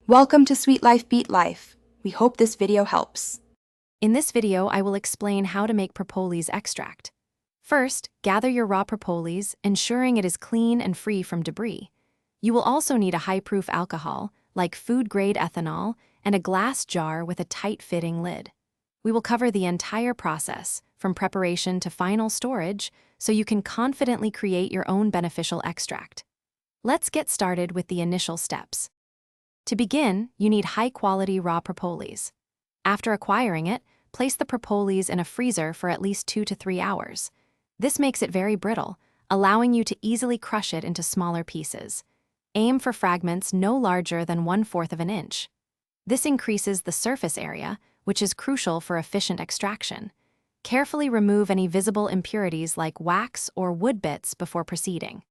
Welcome to Sweet Life Beet Life. We hope this video helps. In this video, I will explain how to make propolis extract. First, gather your raw propolis, ensuring it is clean and free from debris. You will also need a high-proof alcohol, like food-grade ethanol, and a glass jar with a tight-fitting lid. We will cover the entire process, from preparation to final storage, so you can confidently create your own beneficial extract. Let's get started with the initial steps. To begin, you need high-quality raw propolis. After acquiring it, place the propolis in a freezer for at least 2 to 3 hours. This makes it very brittle, allowing you to easily crush it into smaller pieces. Aim for fragments no larger than 1/4 of an inch. This increases the surface area, which is crucial for efficient extraction. Carefully remove any visible impurities like wax or wood bits before proceeding.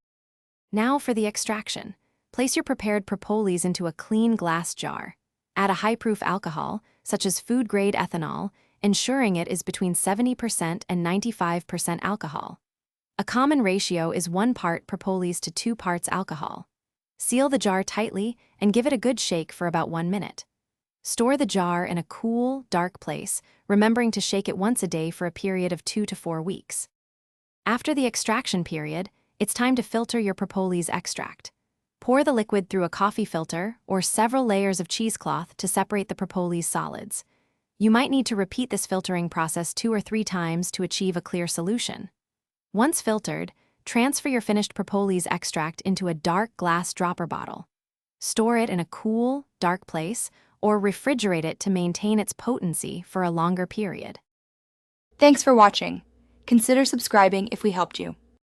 Now for the extraction. Place your prepared propolis into a clean glass jar. Add a high-proof alcohol, such as food-grade ethanol, ensuring it is between 70% and 95% alcohol. A common ratio is 1 part propolis to 2 parts alcohol. Seal the jar tightly and give it a good shake for about 1 minute. Store the jar in a cool, dark place, remembering to shake it once a day for a period of 2 to 4 weeks. After the extraction period, it's time to filter your propolis extract. Pour the liquid through a coffee filter or several layers of cheesecloth to separate the propolis solids. You might need to repeat this filtering process 2 or 3 times to achieve a clear solution. Once filtered, transfer your finished propolis extract into a dark glass dropper bottle. Store it in a cool, dark place or refrigerate it to maintain its potency for a longer period. Thanks for watching. Consider subscribing if we helped you.